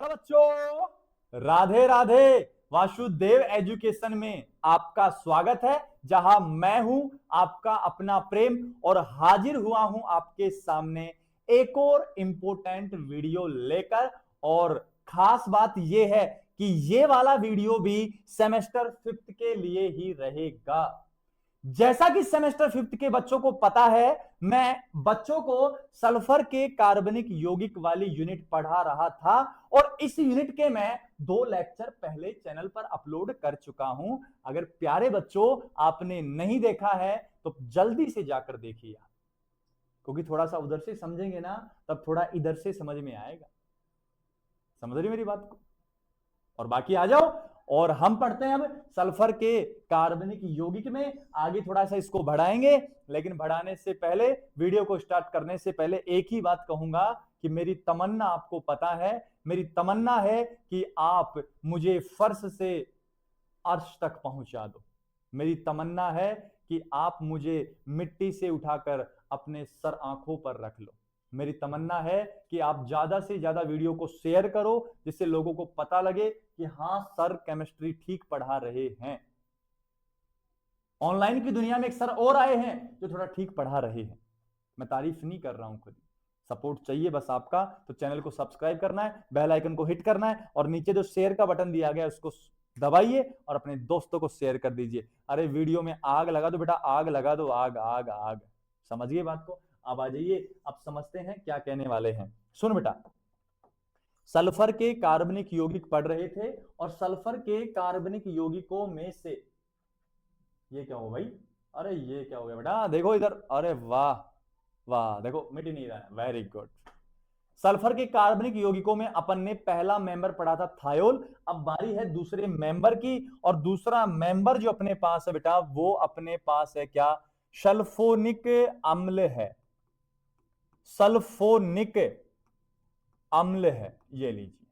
नमस्कार बच्चों, राधे राधे। वासुदेव एजुकेशन में आपका स्वागत है, जहां मैं हूं आपका अपना प्रेम और हाजिर हुआ हूं आपके सामने एक और इंपॉर्टेंट वीडियो लेकर। और खास बात यह है कि ये वाला वीडियो भी सेमेस्टर 5th के लिए ही रहेगा। जैसा कि सेमेस्टर 5th के बच्चों को पता है, मैं बच्चों को सल्फर के कार्बनिक यौगिक वाली यूनिट पढ़ा रहा था और इस यूनिट के मैं 2 लेक्चर पहले चैनल पर अपलोड कर चुका हूं। अगर प्यारे बच्चों आपने नहीं देखा है तो जल्दी से जाकर देखिए, क्योंकि थोड़ा सा उधर से समझेंगे ना तब थोड़ा इधर से समझ में आएगा। समझ रही मेरी बात को? और बाकी आ जाओ और हम पढ़ते हैं अब सल्फर के कार्बनिक यौगिक में। आगे थोड़ा सा इसको बढ़ाएंगे, लेकिन बढ़ाने से पहले, वीडियो को स्टार्ट करने से पहले एक ही बात कहूंगा कि मेरी तमन्ना आपको पता है, मेरी तमन्ना है कि आप मुझे फर्श से अर्श तक पहुंचा दो। मेरी तमन्ना है कि आप मुझे मिट्टी से उठाकर अपने सर आंखों पर रख लो। मेरी तमन्ना है कि आप ज्यादा से ज्यादा वीडियो को शेयर करो, जिससे लोगों को पता लगे कि हाँ सर केमिस्ट्री ठीक पढ़ा रहे हैं। ऑनलाइन की दुनिया में एक सर और आए हैं जो थोड़ा ठीक पढ़ा रहे हैं। मैं तारीफ नहीं कर रहा हूं, खुद सपोर्ट चाहिए बस आपका। तो चैनल को सब्सक्राइब करना है, बेल आइकन को हिट करना है और नीचे जो शेयर का बटन दिया गया है उसको दबाइए और अपने दोस्तों को शेयर कर दीजिए। अरे वीडियो में आग लगा दो बेटा, आग लगा दो, आग आग आग। समझिए बात को। अब आ जाइए, अब समझते हैं क्या कहने वाले हैं। सुन बेटा, सल्फर के कार्बनिक यौगिक पढ़ रहे थे और सल्फर के कार्बनिक यौगिकों में से ये क्या हो भाई? अरे ये क्या हो गया बेटा? देखो इधर, अरे वाह वाह, देखो मिट ही नहीं रहा है। Very good. सल्फर के कार्बनिक यौगिकों में अपन ने पहला मेंबर पढ़ा था थायोल। अब बारी है दूसरे मेंबर की, और दूसरा मेंबर जो अपने पास है बेटा वो अपने पास है क्या? सल्फोनिक अम्ल है। सल्फोनिक अम्ल है, ये लीजिए।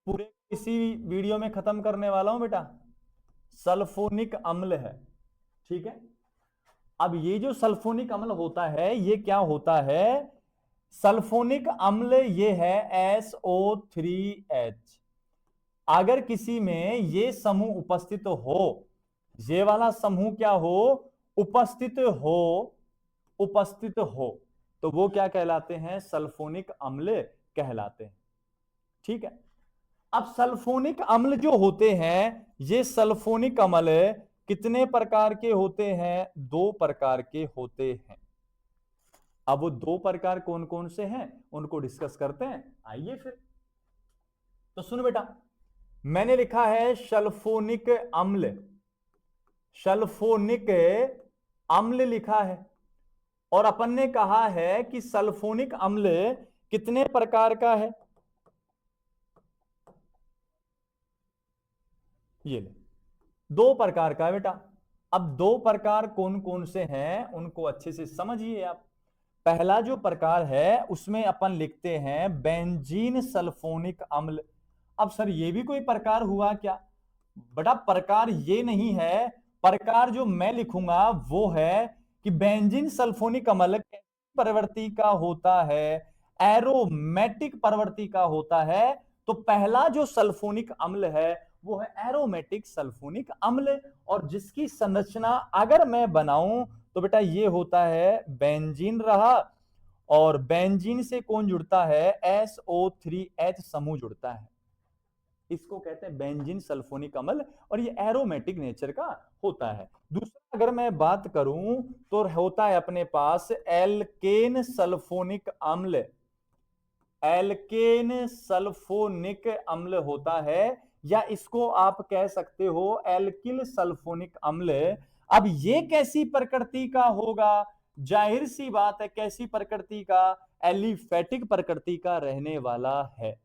पूरे इसी वीडियो में खत्म करने वाला हूं बेटा। सल्फोनिक अम्ल है, ठीक है। अब ये जो सल्फोनिक अम्ल होता है ये क्या होता है? सल्फोनिक अम्ल ये है SO3H। अगर किसी में ये समूह उपस्थित हो, ये वाला समूह क्या हो? उपस्थित हो, उपस्थित हो, तो वो क्या कहलाते हैं? सल्फोनिक अम्ल कहलाते हैं, ठीक है। अब सल्फोनिक अम्ल जो होते हैं, ये सल्फोनिक अम्ल कितने प्रकार के होते हैं? 2 प्रकार के होते हैं। अब वो 2 प्रकार कौन कौन से हैं उनको डिस्कस करते हैं, आइए फिर। तो सुन बेटा, मैंने लिखा है सल्फोनिक अम्ल। सल्फोनिक अम्ल लिखा है और अपन ने कहा है कि सल्फोनिक अम्ल कितने प्रकार का है? ये ले, 2 प्रकार का है बेटा। अब 2 प्रकार कौन कौन से हैं उनको अच्छे से समझिए आप। पहला जो प्रकार है उसमें अपन लिखते हैं बेंजीन सल्फोनिक अम्ल। अब सर ये भी कोई प्रकार हुआ क्या? बेटा प्रकार ये नहीं है, प्रकार जो मैं लिखूंगा वो है कि बेंजीन सल्फोनिक अम्ल कैसी प्रवृत्ति का होता है? एरोमेटिक प्रवृत्ति का होता है। तो पहला जो सल्फोनिक अम्ल है वो है एरोमेटिक सल्फोनिक अम्ल, और जिसकी संरचना अगर मैं बनाऊं तो बेटा ये होता है बेंजीन रहा, और बेंजीन से कौन जुड़ता है? SO3H समूह जुड़ता है। इसको कहते हैं बेंजीन सल्फोनिक अम्ल, और ये एरोमेटिक नेचर का होता है। दूसरा अगर मैं बात करूं तो होता है अपने पास एल्केन सल्फोनिक अम्ल। एल्केन सल्फोनिक अम्ल होता है, या इसको आप कह सकते हो एल्किल सल्फोनिक अम्ल। अब ये कैसी प्रकृति का होगा? जाहिर सी बात है, कैसी प्रकृति का? एलिफेटिक प्रकृति का रहने वाला है।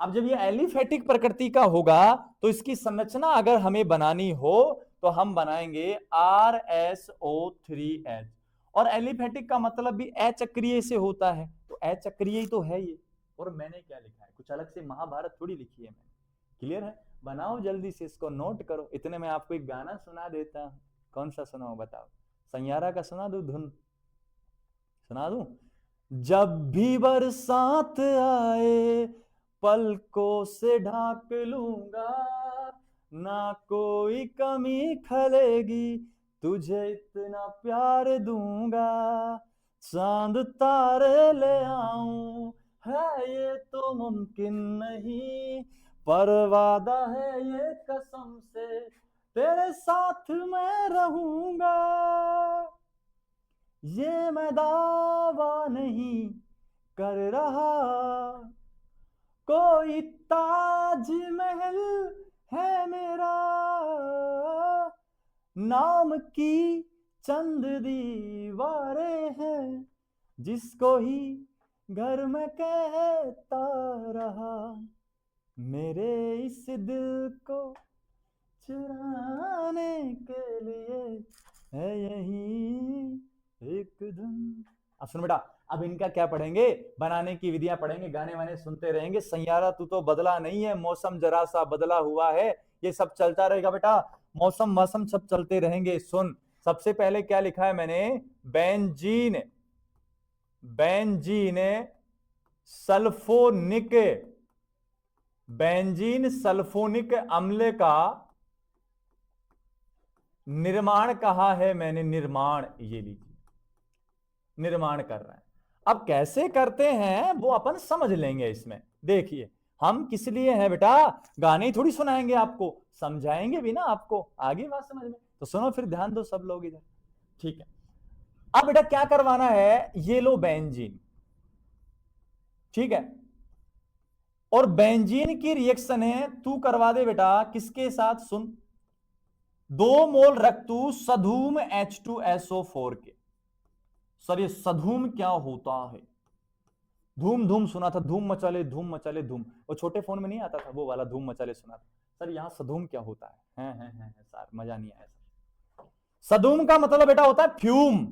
अब जब ये एलिफेटिक प्रकृति का होगा तो इसकी संरचना अगर हमें बनानी हो तो हम बनाएंगे RSO3H। और एलिफेटिक का मतलब भी अचक्रीय से होता है, तो अचक्रीय ही तो है ये। और मैंने क्या लिखा है? कुछ अलग से महाभारत थोड़ी लिखी है मैंने। क्लियर है? बनाओ जल्दी से, इसको नोट करो। इतने में आपको एक गाना सुना देता हूं। कौन सा सुनाऊं बताओ? सैयारा का सुना दू धुन? सुना दूं? जब भी बरसात आए पलकों से ढांक लूंगा, ना कोई कमी खलेगी, तुझे इतना प्यार दूंगा, चांद तारे ले आऊं, है ये तो मुमकिन नहीं, पर वादा है ये कसम से, तेरे साथ मैं रहूंगा। ये मैं दावा नहीं कर रहा, कोई ताज महल है मेरा, नाम की चंद दीवारें हैं, जिसको ही घर में कहता रहा, मेरे इस दिल को चुराने के लिए है यही एक धुन। अब सुन बेटा, अब इनका क्या पढ़ेंगे, बनाने की विधियां पढ़ेंगे, गाने वाने सुनते रहेंगे। सैयारा तू तो बदला नहीं है, मौसम जरा सा बदला हुआ है, ये सब चलता रहेगा बेटा, मौसम मौसम सब चलते रहेंगे। सुन, सबसे पहले क्या लिखा है मैंने, benzene, benzene sulphonic, benzene sulphonic अम्ल का निर्माण कहा है मैंने, निर्माण, ये लीजिए निर्माण कर रहे हैं। अब कैसे करते हैं वो अपन समझ लेंगे इसमें। देखिए हम किस लिए हैं बेटा, गाने ही थोड़ी सुनाएंगे आपको, समझाएंगे भी ना आपको, आगे बात समझ में, तो सुनो फिर, ध्यान दो सब लोग इधर, ठीक है। अब बेटा क्या करवाना है, ये लो बेंजीन, ठीक है, और बेंजीन की रिएक्शन है, तू करवा दे बेटा किसके साथ, सुन, 2 मोल रख तू सधूम H2SO4 के। सर ये सधूम क्या होता है, धूम धूम सुना था, धूम मचाले धूम मचाले धूम, वो छोटे फोन में नहीं आता था वो वाला धूम मचाले सुना था। सर यहाँ सधूम क्या होता है सर मजा नहीं आया सर। सधूम का मतलब बेटा होता है फ्यूम,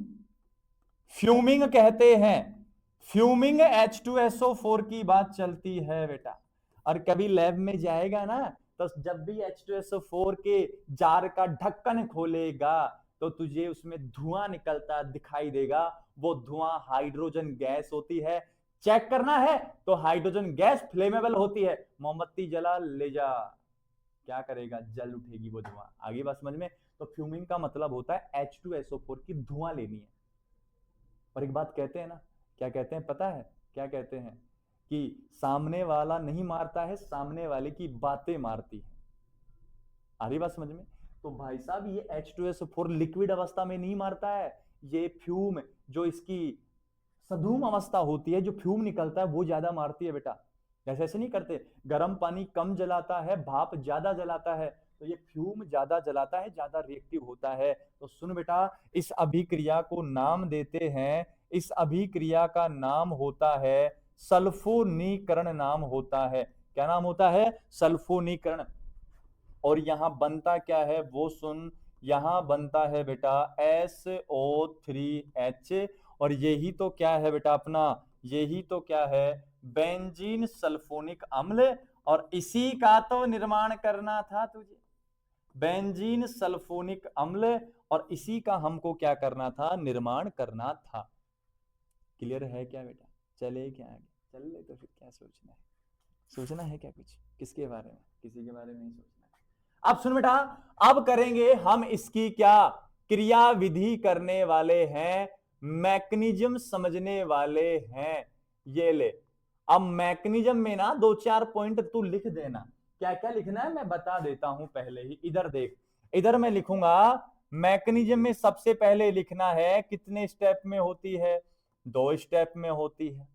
फ्यूमिंग कहते हैं, फ्यूमिंग H2SO4 की बात चलती है बेटा। और कभी लैब में जाएगा ना, तो जब भी H2SO4 के जार का ढक्कन खोलेगा तो तुझे उसमें धुआं निकलता दिखाई देगा, वो धुआं हाइड्रोजन गैस होती है। चेक करना है तो हाइड्रोजन गैस फ्लेमेबल होती है, मोमबत्ती जला ले जा, क्या करेगा, जल उठेगी वो धुआं। आगे बात समझ में। तो फ्यूमिंग का मतलब होता है H2SO4 की धुआं लेनी है। और एक बात कहते हैं ना, क्या कहते हैं पता है, क्या कहते हैं कि सामने वाला नहीं मारता है, सामने वाले की बातें मारती है। आ रही बात समझ में। तो भाई साहब ये H2SO4 लिक्विड अवस्था में नहीं मारता है, ये फ्यूम जो इसकी सधूम अवस्था होती है, जो फ्यूम निकलता है वो ज्यादा मारती है बेटा। ऐसे ऐसे नहीं करते, गर्म पानी कम जलाता है, भाप ज्यादा जलाता है, तो ये फ्यूम ज्यादा जलाता है, ज्यादा रिएक्टिव होता है। तो सुन बेटा, इस अभिक्रिया को नाम देते हैं, इस अभिक्रिया का नाम होता है सल्फोनीकरण, नाम होता है, क्या नाम होता है, सल्फोनीकरण। और यहां बनता क्या है वो सुन, यहां बनता है बेटा SO3H, और यही तो क्या है बेटा अपना, यही तो क्या है, बेंजीन सल्फोनिक अम्ल। और इसी का तो निर्माण करना था तुझे, बेंजीन सल्फोनिक अम्ल, और इसी का हमको क्या करना था, निर्माण करना था। क्लियर है क्या बेटा, चले क्या आगे, चल ले तो फिर क्या सोचना है, सोचना है क्या कुछ, किसके बारे में, किसी के बारे में नहीं सोचना है। अब सुन बेटा, अब करेंगे हम इसकी क्या, क्रिया विधि करने वाले हैं, मैकेनिज्म समझने वाले हैं। ये ले, अब मैकेनिज्म में ना 2-4 पॉइंट तू लिख देना, क्या क्या लिखना है मैं बता देता हूं पहले ही। इधर देख, इधर मैं लिखूंगा मैकेनिज्म में सबसे पहले लिखना है कितने स्टेप में होती है, 2 स्टेप में होती है।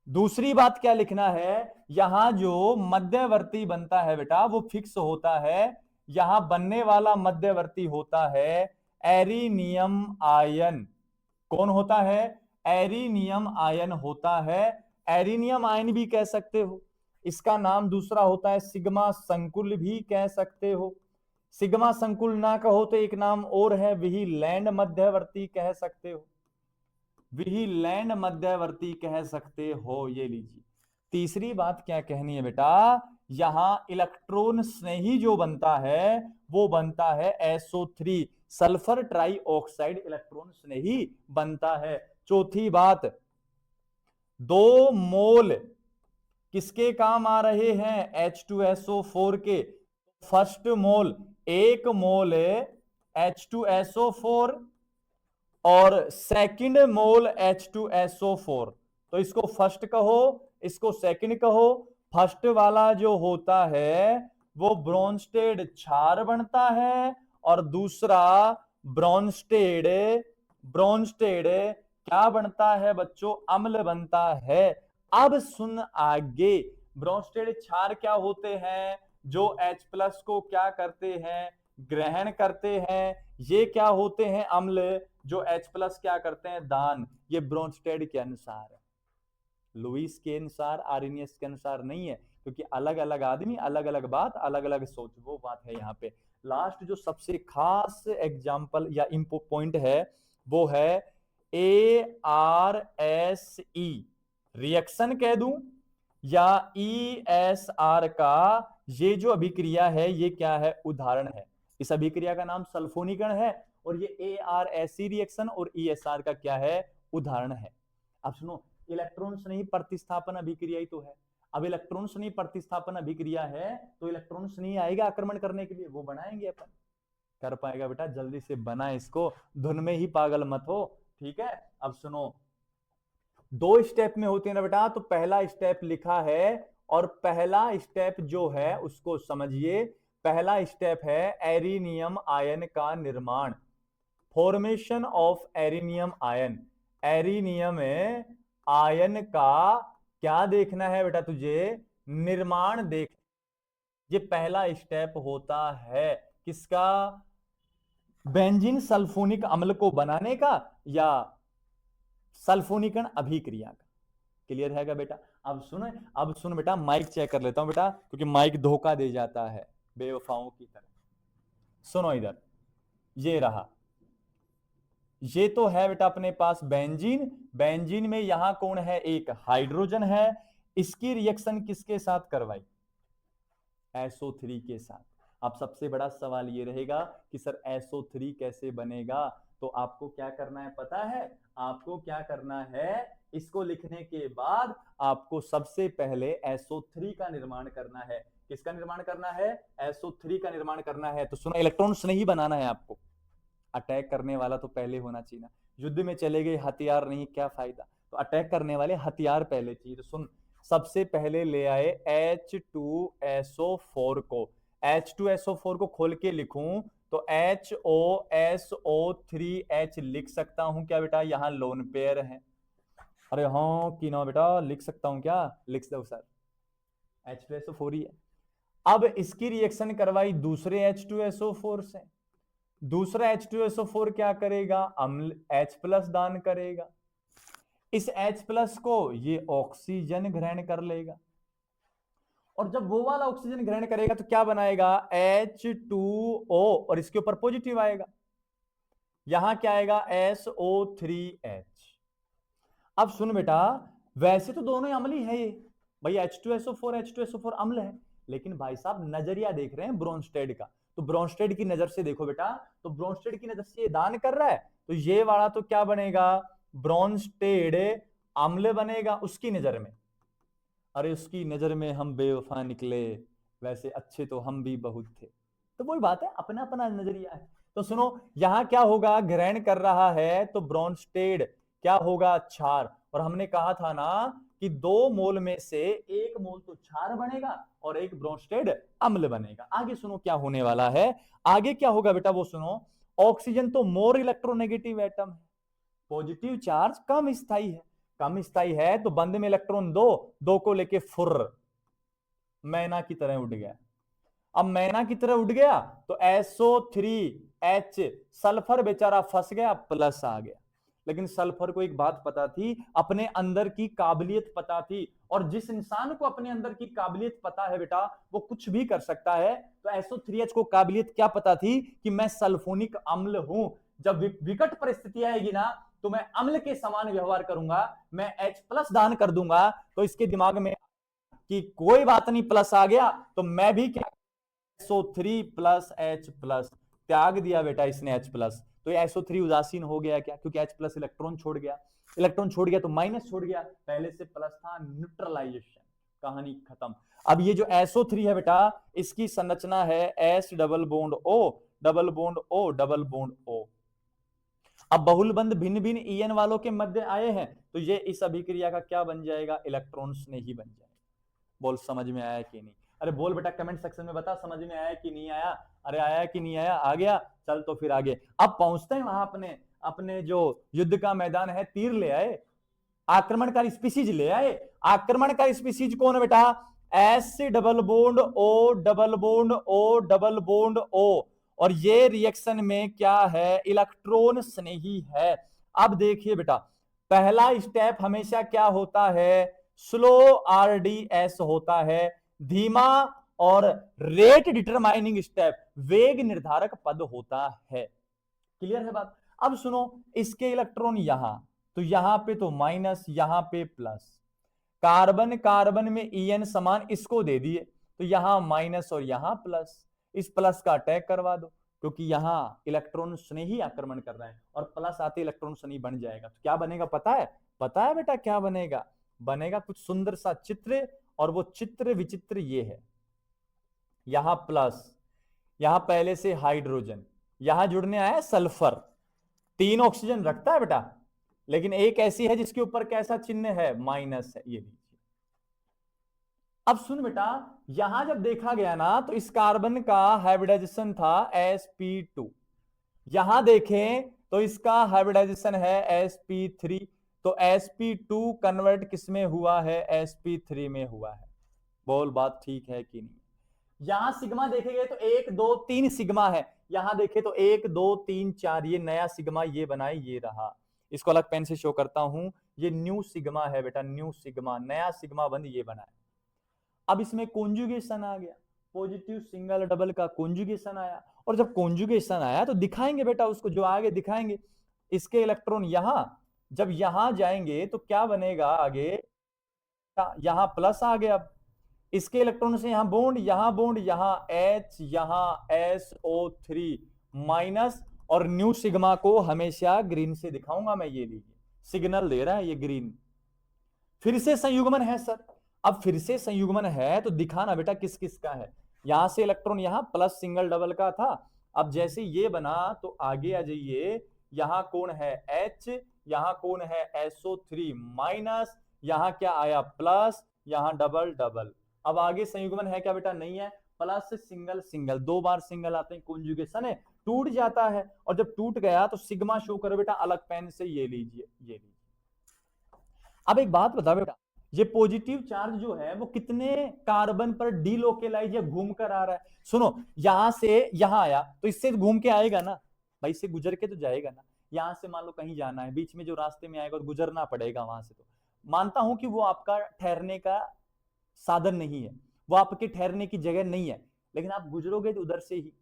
दूसरी बात क्या लिखना है, यहां जो मध्यवर्ती बनता है बेटा वो फिक्स होता है, यहां बनने वाला मध्यवर्ती होता है एरिनियम आयन। कौन होता है, एरिनियम आयन होता है, एरिनियम आयन भी कह सकते हो, इसका नाम दूसरा होता है सिग्मा संकुल भी कह सकते हो। सिग्मा संकुल ना कहो तो एक नाम और है व्हीलैंड मध्यवर्ती कह सकते हो, व्हीलैंड मध्यवर्ती कह सकते हो। ये लीजिए, तीसरी बात क्या कहनी है बेटा, यहां इलेक्ट्रॉन स्नेही जो बनता है वो बनता है SO3, सल्फर ट्राइऑक्साइड इलेक्ट्रॉन स्नेही बनता है। चौथी बात, 2 मोल किसके काम आ रहे हैं? H2SO4 के। फर्स्ट मोल, एक मोल H2SO4 और सेकंड मोल H2SO4। तो इसको फर्स्ट कहो, इसको सेकंड कहो। फर्स्ट वाला जो होता है वो ब्रोंस्टेड क्षार बनता है और दूसरा ब्रोंस्टेड ब्रोंस्टेड क्या बनता है बच्चों? अम्ल बनता है। अब सुन आगे, ब्रोंस्टेड क्षार क्या होते हैं? जो H+ को क्या करते हैं? ग्रहण करते हैं। ये क्या होते हैं? अम्ल, जो H+ क्या करते हैं? दान। ये ब्रोंस्टेड के अनुसार है, लुईस के अनुसार, आर्नियस के अनुसार नहीं है, क्योंकि अलग अलग आदमी, अलग अलग बात, अलग अलग सोच, वो बात है यहाँ पे। लास्ट जो सबसे खास एग्जाम्पल या इंपो पॉइंट है वो है ARSE रिएक्शन कह दूं या ESR का ये जो अभिक्रिया है ये क्या है? उदाहरण है। इस अभिक्रिया का नाम सल्फोनीकरण है और ये ARSE रिएक्शन और ESR का क्या है? उदाहरण है। अब सुनो, इलेक्ट्रॉन स्नेही प्रतिस्थापन अभिक्रिया ही तो है। अब इलेक्ट्रॉन स्नेही प्रतिस्थापन अभिक्रिया है तो इलेक्ट्रॉन स्नेही आएगा आक्रमण करने के लिए, वो बनाएंगे अपन। कर पाएगा बेटा? जल्दी से बना इसको, धुन में ही पागल मत हो, ठीक है? अब सुनो, दो स्टेप में होते हैं ना बेटा, तो पहला स्टेप लिखा है और पहला स्टेप जो है उसको समझिए। पहला स्टेप है एरिनियम आयन का निर्माण, फॉर्मेशन ऑफ एरिनियम आयन। एरिनियम आयन का क्या देखना है बेटा तुझे? निर्माण देख। ये पहला स्टेप होता है किसका? बेंजीन सल्फोनिक अम्ल को बनाने का या सल्फोनीकरण अभिक्रिया का। क्लियर है क्या बेटा? अब सुन बेटा, माइक चेक कर लेता हूं बेटा, क्योंकि माइक धोखा दे जाता है बेवफाओं की तरह। सुनो इधर, ये रहा, ये तो है बेटा अपने पास बेंजीन। बेंजीन में यहां कौन है? एक हाइड्रोजन है। इसकी रिएक्शन किसके साथ करवाई? SO3 के साथ। अब सबसे बड़ा सवाल ये रहेगा कि सर SO3 कैसे बनेगा? तो आपको क्या करना है पता है? आपको क्या करना है? इसको लिखने के बाद आपको सबसे पहले SO3 का निर्माण करना है। किसका निर्माण करना है? SO3 का निर्माण करना है। तो सुनो, इलेक्ट्रॉन्स नहीं बनाना है आपको। अटैक करने वाला तो पहले होना चाहिए ना। युद्ध में चले गए हथियार नहीं, क्या फायदा? तो अटैक करने वाले हथियार पहले चाहिए। तो सुन, सबसे पहले ले आए H2SO4 को। H2SO4 को खोल के लिखूं तो HOSO3H लिख सकता हूं क्या बेटा? यहां लोन पेयर है। अरे हाँ कि ना बेटा, लिख सकता हूं क्या? लिख दो सर, H2SO4 ही है। अब इसकी रिएक्शन करवाई दूसरे H2SO4 से। दूसरा H2SO4 क्या करेगा? अम्ल H+ दान करेगा। इस H+ को ये ऑक्सीजन ग्रहण कर लेगा और जब वो वाला ऑक्सीजन ग्रहण करेगा तो क्या बनाएगा? H2O और इसके ऊपर पॉजिटिव आएगा। यहां क्या आएगा? SO3H। अब सुन बेटा, वैसे तो दोनों अम्ल ही है ये भाई, H2SO4 अम्ल है, लेकिन भाई साहब नजरिया देख रहे हैं ब्रोंस्टेड का। तो ब्रोंस्टेड की नजर से देखो बेटा, तो ब्रोंस्टेड की नजर से ये दान कर रहा है, तो ये वाला तो क्या बनेगा? ब्रोंस्टेड अम्ल बनेगा उसकी नजर में। अरे उसकी नजर में हम बेवफा निकले, वैसे अच्छे तो हम भी बहुत थे। तो वही बात है, अपना अपना नजरिया है। तो सुनो, यहां क्या होगा? ग्रहण कर रहा है तो ब्रोंस्टेड क्या होगा? क्षार। और हमने कहा था ना कि 2 मोल में से 1 मोल तो क्षार बनेगा और 1 ब्रोंस्टेड अम्ल बनेगा। आगे सुनो क्या होने वाला है। आगे क्या होगा बेटा वो सुनो। ऑक्सीजन तो मोर इलेक्ट्रोनेगेटिव एटम है, पॉजिटिव चार्ज कम स्थायी है। कम स्थायी है तो बंद में इलेक्ट्रॉन दो को लेके फुर्र मैना की तरह उड़ गया। अब मैना की तरह उड़ गया तो SO3H सल्फर बेचारा फंस गया, प्लस आ गया। लेकिन सल्फर को एक बात पता थी, अपने अंदर की काबिलियत पता थी, और जिस इंसान को अपने अंदर की काबिलियत पता है बेटा वो कुछ भी कर सकता है। तो SO3H को काबिलियत क्या पता थी? कि मैं सल्फोनिक अम्ल हूं, जब विकट परिस्थिति आएगी ना तो मैं अम्ल के समान व्यवहार करूंगा, मैं H+ दान कर दूंगा। तो इसके दिमाग में कि कोई बात नहीं, प्लस आ गया तो मैं भी क्या, SO3+H+, त्याग दिया बेटा इसने H+। तो ये SO3 उदासीन हो गया क्या? क्योंकि H+ इलेक्ट्रॉन छोड़ गया। इलेक्ट्रॉन छोड़ गया तो माइनस छोड़ गया, पहले से प्लस था, न्यूट्रलाइजेशन। कहानी खत्म। अब ये जो SO3 है बेटा, इसकी संरचना है S double bond O double bond O double bond O। अब बहुल बंध भिन्न भिन्न EN वालों के मध्य आए हैं, तो ये इस अभिक्रिया का क्या बन जाएगा, इलेक्ट्रॉन स्नेही बन जाएगा। बोल समझ में आया कि नहीं? अरे बोल बेटा, कमेंट सेक्शन में बता समझ में आया कि नहीं आया। अरे आया कि नहीं आया, आ गया, चल तो फिर आगे अब पहुंचते हैं वहां अपने अपने जो युद्ध का मैदान है, तीर ले आए, आक्रमणकारी स्पीसीज ले आए। आक्रमणकारी स्पीसीज कौन है बेटा, S double bond O double bond O double bond O, और ये रिएक्शन में क्या है, इलेक्ट्रॉन स्नेही है। अब देखिए बेटा, पहला स्टेप हमेशा क्या होता है, स्लो RDS होता है, धीमा और रेट डिटरमाइनिंग स्टेप, वेग निर्धारक पद होता है। क्लियर है बात? अब सुनो, इसके इलेक्ट्रॉन यहां, तो यहां पे तो माइनस, यहां पे प्लस, कार्बन कार्बन में EN समान इसको दे दिए, तो यहां माइनस और यहां प्लस, इस प्लस का अटैक करवा दो, क्योंकि यहां इलेक्ट्रॉन स्नेही आक्रमण कर रहे हैं, और प्लस आते इलेक्ट्रॉन स्नेही बन जाएगा। तो क्या बनेगा पता है? पता है बेटा क्या बनेगा? बनेगा कुछ सुंदर सा चित्र, और वो चित्र विचित्र ये है, यहां प्लस, यहां पहले से हाइड्रोजन, यहां जुड़ने आया सल्फर, 3 ऑक्सीजन रखता है बेटा, लेकिन एक ऐसी है जिसके ऊपर कैसा चिन्ह है, माइनस है, ये लीजिए। अब सुन बेटा, यहां जब देखा गया ना, तो इस कार्बन का हाइब्रिडाइजेशन था sp2, यहां देखें तो इसका हाइब्रिडाइजेशन है sp3, तो sp2 कन्वर्ट किसमें हुआ है, sp3 में हुआ है। बोल बात ठीक है कि नहीं? यहां सिग्मा देखे गए तो 1 2 3 सिग्मा है, यहां देखे तो 1 2 3 4, ये नया सिग्मा ये बनाए, ये रहा। इसको अलग पेन से शो करता हूं, ये न्यू सिग्मा है बेटा, न्यू सिग्मा, नया सिग्मा बंद ये बना है। अब इसमें कॉन्जुगेशन आ गया, पॉजिटिव सिंगल डबल का कॉन्जुगेशन आया, और जब कॉन्जुगेशन आया तो दिखाएंगे बेटा उसको, जो आगे दिखाएंगे, इसके इलेक्ट्रॉन यहां, जब यहां जाएंगे तो क्या बनेगा आगे, यहां प्लस आ गया, अब इसके इलेक्ट्रॉन से यहां बॉन्ड, यहां बॉन्ड, यहां H, यहां SO3 माइनस, और न्यू सिग्मा को हमेशा ग्रीन से दिखाऊंगा मैं, ये लीजिए सिग्नल दे रहा है ये ग्रीन। फिर से संयुग्मन है सर, अब फिर से संयुग्मन है तो दिखाना बेटा किस किस का है। यहां से इलेक्ट्रॉन यहां प्लस सिंगल डबल का था, अब जैसे ये बना तो आगे आ जाइए, यहां कौन है H, यहां कौन है SO3 माइनस, यहां क्या आया प्लस, यहां डबल डबल। अब आगे संयुग्मन है क्या बेटा, नहीं है, प्लस सिंगल सिंगल, 2 बार सिंगल आते हैं, कॉन्जुगेशन है, टूट जाता है, और जब टूट गया तो सिग्मा शो करो बेटा अलग पेन से, ये लीजिए ये लीजिए। अब एक बात बता बेटा, ये पॉजिटिव चार्ज जो है वो कितने कार्बन पर डीलोकेलाइज या घूम कर आ रहा है, सुनो, यहां से यहां आया तो इससे घूम के आएगा ना भाई, इससे गुजर के तो जाएगा ना, यहां से मान लो कहीं जाना है, बीच में जो रास्ते में आएगा और गुजरना पड़ेगा वहां से, तो मानता हूं कि वो आपका ठहरने का साधन नहीं है, वो आपके ठहरने की जगह नहीं है, लेकिन आप गुजरोगे तो उधर से ही,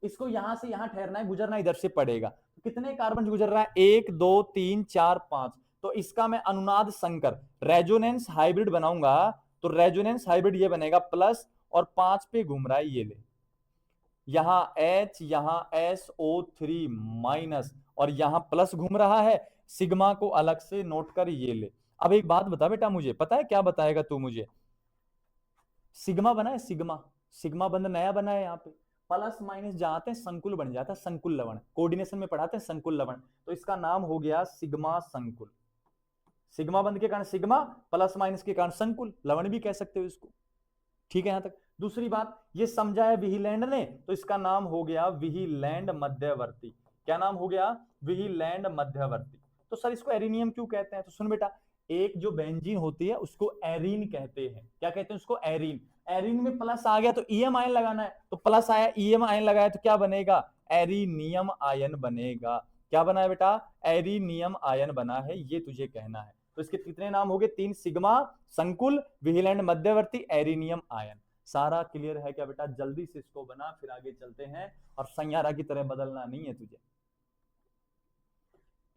इसको यहां से यहां ठहरना है, गुजरना इधर से पड़ेगा, तो कितने कार्बन गुजर रहा है, 1 2 3 4 5, तो इसका मैं अनुनाद संकर रेजोनेंस हाइब्रिड बनाऊंगा, तो रेजोनेंस हाइब्रिड ये बनेगा प्लस, और 5 पे घूम रहा है, ये ले, यहां H, यहां SO3 माइनस, और यहां प्लस घूम रहा है, सिग्मा को अलग से नोट कर, ये ले। अब एक बात बता बेटा, मुझे पता है क्या बताएगा तू मुझे, सिग्मा बना है, सिग्मा, सिग्मा बंध नया बना है, यहाँ पे प्लस माइनस जाते हैं संकुल बन जाता है, संकुल लवण, कोऑर्डिनेशन में पढ़ाते हैं संकुल लवण, तो इसका नाम हो गया सिग्मा संकुल, सिग्मा बंध के कारण सिग्मा, प्लस माइनस के कारण संकुल, लवण भी कह सकते हो इसको, ठीक है यहां तक। दूसरी बात ये समझा है विहीलैंड ने, तो इसका नाम हो गया विहीलैंड मध्यवर्ती, क्या नाम हो गया, विहीलैंड मध्यवर्ती। तो सर इसको एरिनियम क्यों कहते हैं, तो सुन बेटा, एक जो बेंजीन होती है उसको एरीन कहते हैं, क्या कहते हैं उसको, एरीन, एरीन में प्लस आ गया तो ईएम आयन लगाना है, तो प्लस आया ईएम आयन लगाया तो क्या बनेगा, एरीनियम आयन बनेगा, क्या बना है बेटा, एरीनियम आयन बना है, ये तुझे कहना है। तो इसके कितने नाम हो गए, 3, सिग्मा संकुल, विहीलैंड मध्यवर्ती, एरीनियम आयन। सारा क्लियर है क्या बेटा, जल्दी से इसको बना, फिर आगे चलते हैं, और सैयारा की तरह बदलना नहीं है तुझे,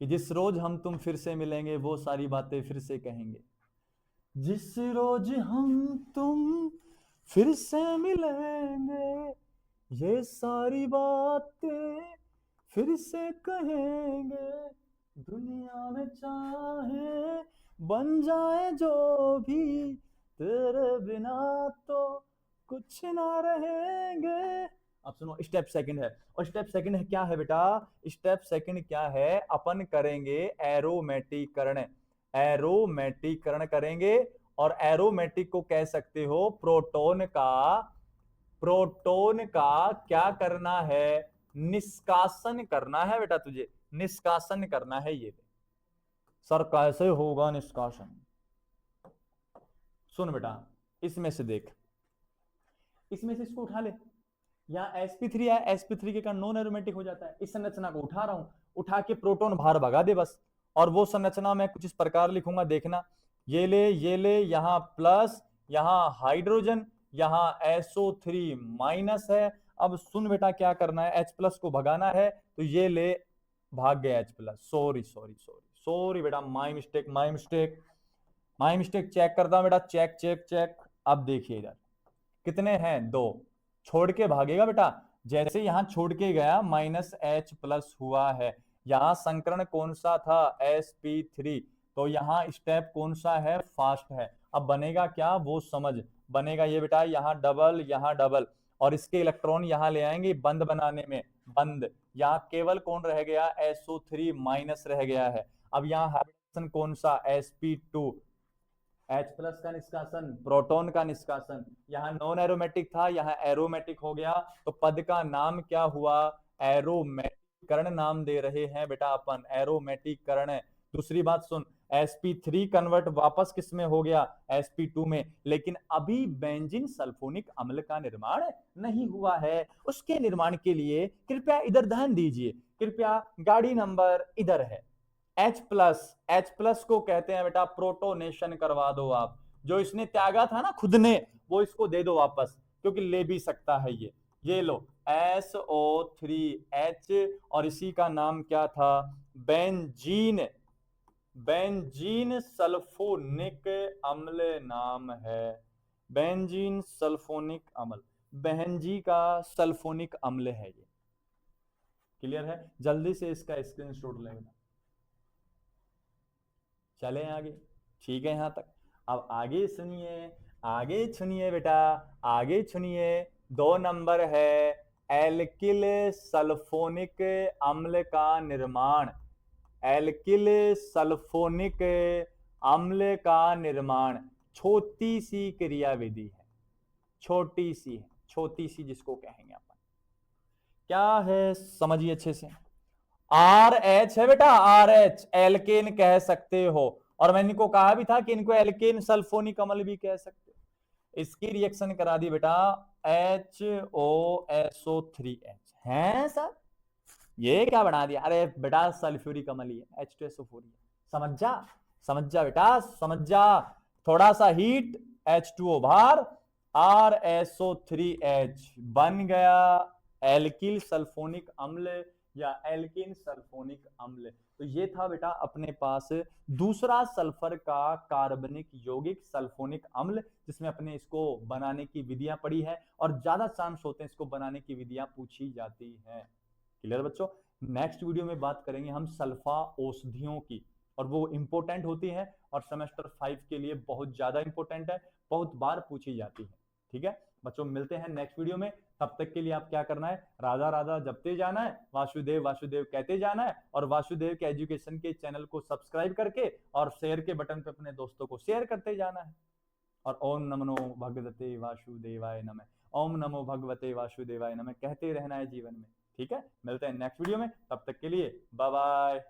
कि जिस रोज हम तुम फिर से मिलेंगे वो सारी बातें फिर से कहेंगे, जिस रोज हम तुम फिर से मिलेंगे ये सारी बातें फिर से कहेंगे, दुनिया में चाहे बन जाए जो भी तेरे बिना तो कुछ ना रहेंगे। अब सुनो, स्टेप सेकंड है, और स्टेप सेकंड है क्या है बेटा, स्टेप सेकंड क्या है, अपन करेंगे एरोमेटिकरण, एरोमेटिकरण करेंगे। और एरोमेटिक को कह सकते हो प्रोटॉन का, प्रोटॉन का क्या करना है, निष्कासन करना है बेटा, तुझे निष्कासन करना है। ये सर कैसे होगा निष्कासन, सुन बेटा, इसमें से देख, इसमें से इसको उठा ले, यहाँ sp3 है, sp3 के कारण नॉन एरोमेटिक हो जाता है। इस संरचना को उठा रहा हूं, उठा के प्रोटॉन बाहर भगा दे बस। और वो संरचना मैं कुछ इस प्रकार लिखूंगा, देखना, ये ले, यहाँ प्लस, यहाँ हाइड्रोजन, यहाँ SO3 माइनस है। अब सुन बेटा क्या करना है, H प्लस को भगाना है, तो ये ले, भाग गया H plus, sorry sorry sorry sorry बेटा, my mistake my mistake my mistake. Check करता हूं बेटा, चेक चेक चेक। अब देखिए इधर कितने हैं, 2, छोड़ के भागेगा बेटा, जैसे यहां छोड़ के गया -H प्लस हुआ है। यहां संकरण कौन सा था, sp3, तो यहां स्टेप कौन सा है, फास्ट है। अब बनेगा क्या वो समझ, बनेगा ये बेटा, यहाँ डबल, यहाँ डबल, और इसके इलेक्ट्रॉन यहां ले आएंगे बंद बनाने में, बंद। यहाँ केवल कौन रह गया, SO3 माइनस रह गया है। अब यहाँ हाइड्रोजन कौन सा, sp2, H प्लस का निष्कासन, प्रोटॉन का निष्कासन। यहाँ नॉन एरोमेटिक था, यहाँ एरोमेटिक हो गया, तो पद का नाम क्या हुआ, एरोमेटिकरण नाम दे रहे हैं बेटा अपन, एरोमेटिकरण। दूसरी बात सुन, sp3 कन्वर्ट वापस किस में हो गया, sp2 में, लेकिन अभी बेंजीन सल्फोनिक अम्ल का निर्माण नहीं हुआ है। उसके निर्माण के लिए कृपया इधर ध्यान दीजिए, कृपया गाड़ी नंबर इधर है, H प्लस को कहते हैं बेटा प्रोटोनेशन करवा दो आप। जो इसने त्यागा था ना खुद ने, वो इसको दे दो वापस, क्योंकि ले भी सकता है ये लो SO3H, और इसी का नाम क्या था, बेंजीन, बेंजीन सल्फोनिक अम्ल नाम है, बेंजीन सल्फोनिक अम्ल, बेंजी का सल्फोनिक अम्ल है ये। क्लियर है, जल्दी से इसका स्क्रीनशॉट लेना। चले आगे, ठीक है यहां तक। अब आगे सुनिए, आगे सुनिए बेटा, आगे सुनिए। 2 नंबर है एल्किल सल्फोनिक अम्ल का निर्माण, एल्किल सल्फोनिक अम्ल का निर्माण। छोटी सी क्रियाविधि है, छोटी सी है, छोटी सी जिसको कहेंगे अपन, क्या है समझिए अच्छे से। RH है बेटा, RH एल्केन कह सकते हो, और मैंने इनको कहा भी था कि इनको एल्केन सल्फोनिक अम्ल भी कह सकते हो। इसकी रिएक्शन करा दी बेटा HOSO3H है सर, ये क्या बना दिया, अरे बेटा सल्फ्यूरिक अम्ल ही है, H2SO4 है। समझ जा बेटा, समझ जा, थोड़ा सा हीट, H2O बाहर, RSO3H बन गया एल्किल सल्फोनिक अम्ल या एल्किन सल्फोनिक अम्ल। तो ये था बेटा अपने पास दूसरा सल्फर का कार्बनिक यौगिक सल्फोनिक अम्ल, जिसमें अपने इसको बनाने की विधियां पढ़ी है, और ज्यादा चांस होते हैं इसको बनाने की विधियां पूछी जाती हैं। क्लियर बच्चों, नेक्स्ट वीडियो में बात करेंगे हम सल्फा औषधियों की, और वो इंपॉर्टेंट होती है, और सेमेस्टर 5 के लिए बहुत ज्यादा इंपॉर्टेंट है, बहुत बार पूछी जाती है। ठीक है बच्चों, मिलते हैं नेक्स्ट वीडियो में। तब तक के लिए आप क्या करना है, राधा राधा जपते जाना है, वासुदेव वासुदेव कहते जाना है, और वासुदेव के एजुकेशन के चैनल को सब्सक्राइब करके और शेयर के बटन पे अपने दोस्तों को शेयर करते जाना है। और ओम नमो भगवते वासुदेवाय नमः, ओम नमो भगवते वासुदेवाय नमः कहते रहना है जीवन में। ठीक है, मिलते हैं नेक्स्ट वीडियो में, तब तक के लिए बाय बाय।